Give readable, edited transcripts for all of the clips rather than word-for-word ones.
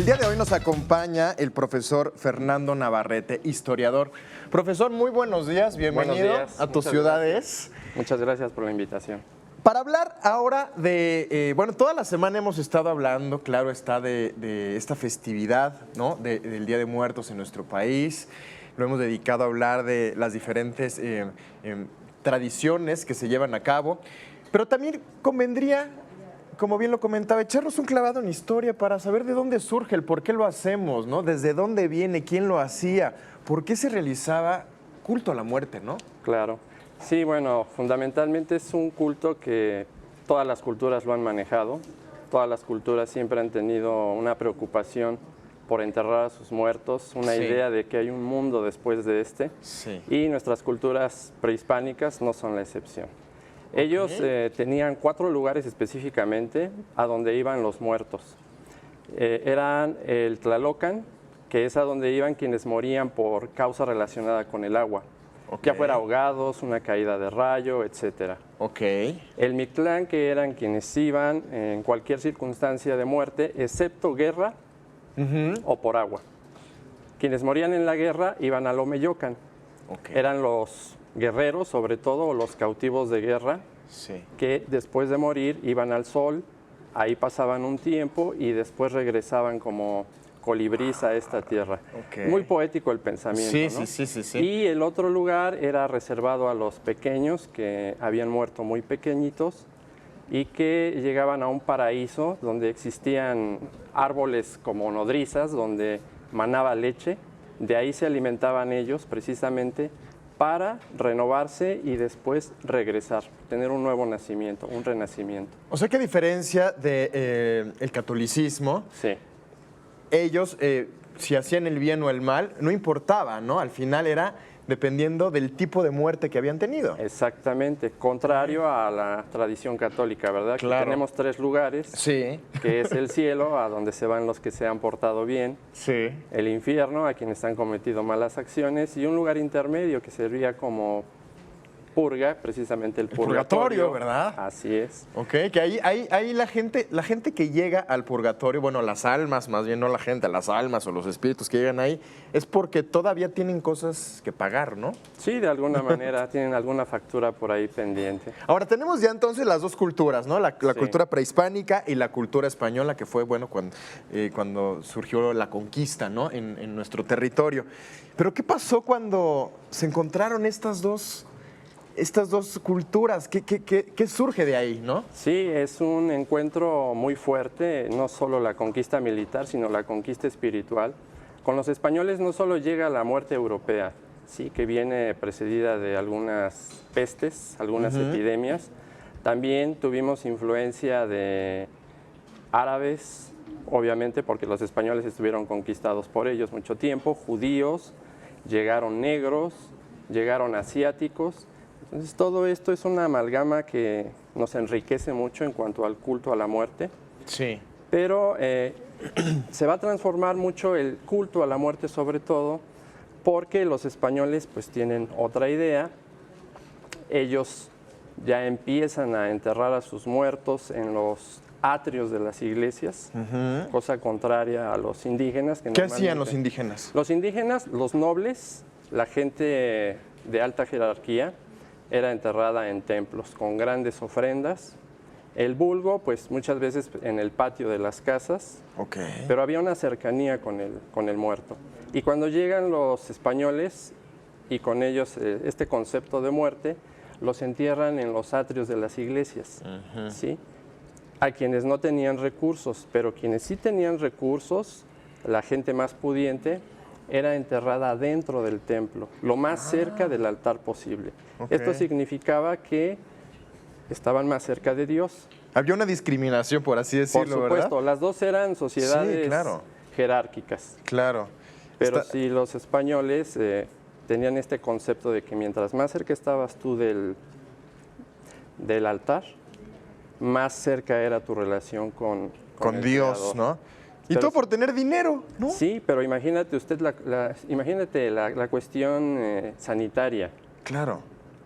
El día de hoy nos acompaña el profesor Fernando Navarrete, historiador. Profesor, muy buenos días, bienvenido Buenos días. a tus Muchas ciudades. Gracias. Muchas gracias por la invitación. Para hablar ahora de, toda la semana hemos estado hablando, claro está, de esta festividad, ¿no? Del Día de Muertos en nuestro país. Lo hemos dedicado a hablar de las diferentes tradiciones que se llevan a cabo, pero también convendría, como bien lo comentaba, echarnos un clavado en historia para saber de dónde surge, el por qué lo hacemos, ¿no? Desde dónde viene, quién lo hacía, por qué se realizaba culto a la muerte, ¿no? Claro. Sí, bueno, fundamentalmente es un culto que todas las culturas lo han manejado. Todas las culturas siempre han tenido una preocupación por enterrar a sus muertos, una Sí. idea de que hay un mundo después de este. Sí. Y nuestras culturas prehispánicas no son la excepción. Ellos tenían 4 lugares específicamente a donde iban los muertos. Eran el Tlalocan, que es a donde iban quienes morían por causa relacionada con el agua. Ok. Ya fuera ahogados, una caída de rayo, etc. Ok. El Mictlán, que eran quienes iban en cualquier circunstancia de muerte, excepto guerra o por agua. Quienes morían en la guerra iban al Omeyocan. Ok. Eran los guerreros, sobre todo, o los cautivos de guerra, Sí. que después de morir iban al sol, ahí pasaban un tiempo y después regresaban como colibrís a esta tierra. Ok. Muy poético el pensamiento, Sí, ¿no? sí. Y el otro lugar era reservado a los pequeños que habían muerto muy pequeñitos y que llegaban a un paraíso donde existían árboles como nodrizas, donde manaba leche. De ahí se alimentaban ellos precisamente para renovarse y después regresar, tener un nuevo nacimiento, un renacimiento. O sea que a diferencia del el catolicismo, Sí. ellos, si hacían el bien o el mal, no importaba, ¿no? Al final era dependiendo del tipo de muerte que habían tenido. Exactamente, contrario a la tradición católica, ¿verdad? Aquí Claro. tenemos 3 lugares, Sí. que es el cielo, a donde se van los que se han portado bien, Sí. el infierno, a quienes han cometido malas acciones, y un lugar intermedio que servía como purga, precisamente el purgatorio, ¿verdad? Así es. Ok, que ahí la gente que llega al purgatorio, bueno, las almas, más bien no la gente, las almas o los espíritus que llegan ahí, es porque todavía tienen cosas que pagar, ¿no? Sí, de alguna manera tienen alguna factura por ahí pendiente. Ahora, tenemos ya entonces las dos culturas, ¿no? La Sí. cultura prehispánica y la cultura española, que fue, bueno, cuando surgió la conquista, ¿no? En nuestro territorio. Pero, ¿qué pasó cuando se encontraron estas dos culturas? ¿Qué surge de ahí, no? Sí, es un encuentro muy fuerte, no solo la conquista militar, sino la conquista espiritual. Con los españoles no solo llega la muerte europea, sí, que viene precedida de algunas pestes, algunas epidemias. También tuvimos influencia de árabes, obviamente, porque los españoles estuvieron conquistados por ellos mucho tiempo, judíos, llegaron negros, llegaron asiáticos. Entonces, todo esto es una amalgama que nos enriquece mucho en cuanto al culto a la muerte, Sí. pero se va a transformar mucho el culto a la muerte, sobre todo porque los españoles pues tienen otra idea. Ellos ya empiezan a enterrar a sus muertos en los atrios de las iglesias, cosa contraria a los indígenas. ¿Qué hacían los indígenas? Los indígenas, los nobles, la gente de alta jerarquía, era enterrada en templos con grandes ofrendas. El vulgo, pues muchas veces en el patio de las casas, Ok. pero había una cercanía con el muerto. Y cuando llegan los españoles y con ellos este concepto de muerte, los entierran en los atrios de las iglesias, ¿sí? A quienes no tenían recursos, pero quienes sí tenían recursos, la gente más pudiente, era enterrada dentro del templo, lo más cerca del altar posible. Ok. Esto significaba que estaban más cerca de Dios. Había una discriminación, por así decirlo, Por supuesto, ¿verdad? las dos eran sociedades Sí, claro. jerárquicas, Claro. pero Está- sí los españoles tenían este concepto de que mientras más cerca estabas tú del altar, más cerca era tu relación con el Dios, Creador. ¿no? Y Pero todo por tener dinero, ¿no? Sí, pero imagínate usted imagínate la cuestión sanitaria. Claro.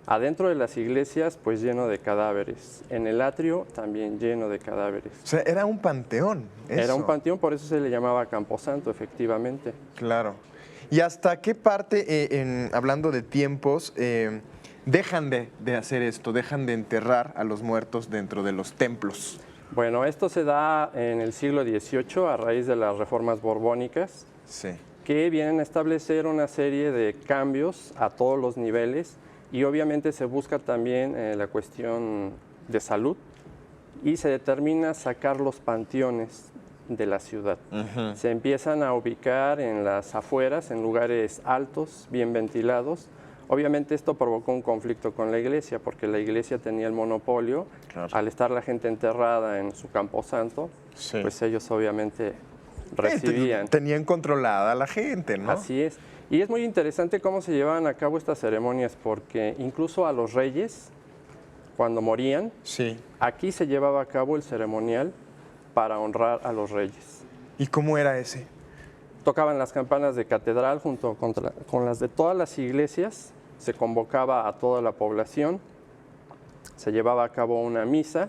Adentro de las iglesias, pues lleno de cadáveres. En el atrio también lleno de cadáveres. O sea, era un panteón. Era un eso. panteón, por eso se le llamaba Camposanto, efectivamente. Claro. ¿Y hasta qué parte, hablando de tiempos, dejan de hacer esto, dejan de enterrar a los muertos dentro de los templos? Bueno, esto se da en el siglo XVIII a raíz de las reformas borbónicas, Sí. que vienen a establecer una serie de cambios a todos los niveles y obviamente se busca también la cuestión de salud y se determina sacar los panteones de la ciudad. Se empiezan a ubicar en las afueras, en lugares altos, bien ventilados. Obviamente esto provocó un conflicto con la iglesia, porque la iglesia tenía el monopolio. Claro. Al estar la gente enterrada en su camposanto, Sí. pues ellos obviamente recibían. Tenían controlada a la gente, ¿no? Así es. Y es muy interesante cómo se llevaban a cabo estas ceremonias, porque incluso a los reyes, cuando morían, Sí. aquí se llevaba a cabo el ceremonial para honrar a los reyes. ¿Y cómo era ese? Tocaban las campanas de catedral junto con las de todas las iglesias, se convocaba a toda la población, se llevaba a cabo una misa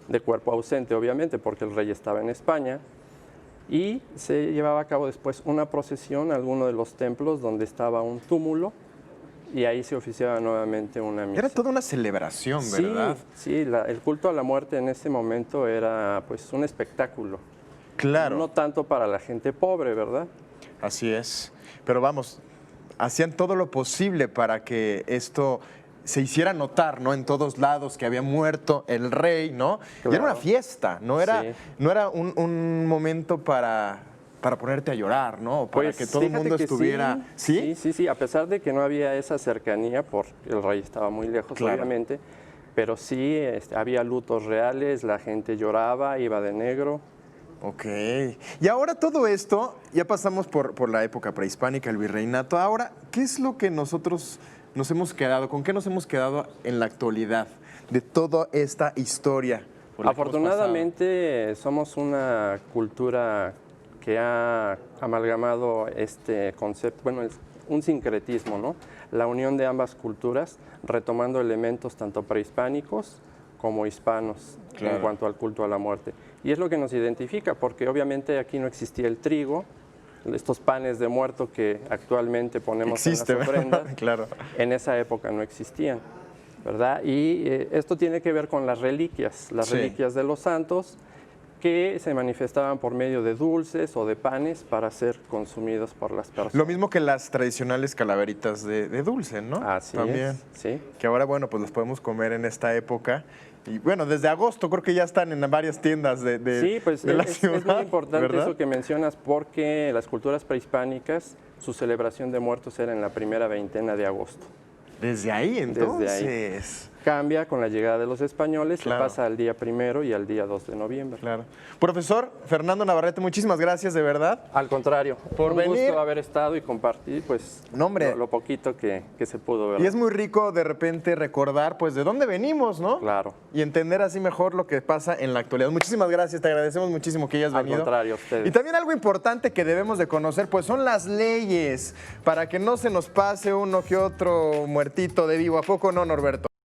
de cuerpo ausente, obviamente, porque el rey estaba en España, y se llevaba a cabo después una procesión a alguno de los templos donde estaba un túmulo, y ahí se oficiaba nuevamente una misa. Era toda una celebración, ¿verdad? Sí, el culto a la muerte en ese momento era pues un espectáculo. Claro. No tanto para la gente pobre, ¿verdad? Así es. Pero vamos, hacían todo lo posible para que esto se hiciera notar, ¿no? En todos lados que había muerto el rey, ¿no? Y era una Claro. fiesta, no era, Sí. no era un momento para ponerte a llorar, ¿no? Para Pues, que todo el fíjate mundo que estuviera... Sí, a pesar de que no había esa cercanía, porque el rey estaba muy lejos, Claro. obviamente, pero sí había lutos reales, la gente lloraba, iba de negro. Ok. Y ahora todo esto, ya pasamos por la época prehispánica, el virreinato. Ahora, ¿qué es lo que nosotros nos hemos quedado? ¿Con qué nos hemos quedado en la actualidad de toda esta historia? por la que hemos Afortunadamente somos una cultura que ha amalgamado este concepto, bueno, es un sincretismo, ¿no? La unión de ambas culturas, retomando elementos tanto prehispánicos como hispanos Claro. en cuanto al culto a la muerte. Y es lo que nos identifica, porque obviamente aquí no existía el trigo, estos panes de muerto que actualmente ponemos Existe, en las ¿verdad? ofrendas, Claro. en esa época no existían, ¿verdad? Y esto tiene que ver con las Sí. reliquias de los santos, que se manifestaban por medio de dulces o de panes para ser consumidos por las personas. Lo mismo que las tradicionales calaveritas de dulce, ¿no? Así También. es, sí. Que ahora, bueno, pues las podemos comer en esta época. Y bueno, desde agosto creo que ya están en varias tiendas de Sí, pues de la es ciudad. muy importante ¿verdad? eso que mencionas, porque las culturas prehispánicas, su celebración de muertos era en la primera veintena de agosto. Desde ahí, entonces. Desde Cambia con la llegada de los españoles, Claro. se pasa al día 1 y al día 2 de noviembre. Claro. Profesor Fernando Navarrete, muchísimas gracias, de verdad. Al contrario, Por un venir. gusto haber estado y compartir pues No, hombre. lo poquito que se pudo ver. Y es muy rico de repente recordar, pues, de dónde venimos, ¿no? Claro. Y entender así mejor lo que pasa en la actualidad. Muchísimas gracias, te agradecemos muchísimo que hayas Al venido. contrario, a ustedes. Y también algo importante que debemos de conocer, pues, son las leyes, para que no se nos pase uno que otro muertito de vivo. ¿A poco no, Norberto?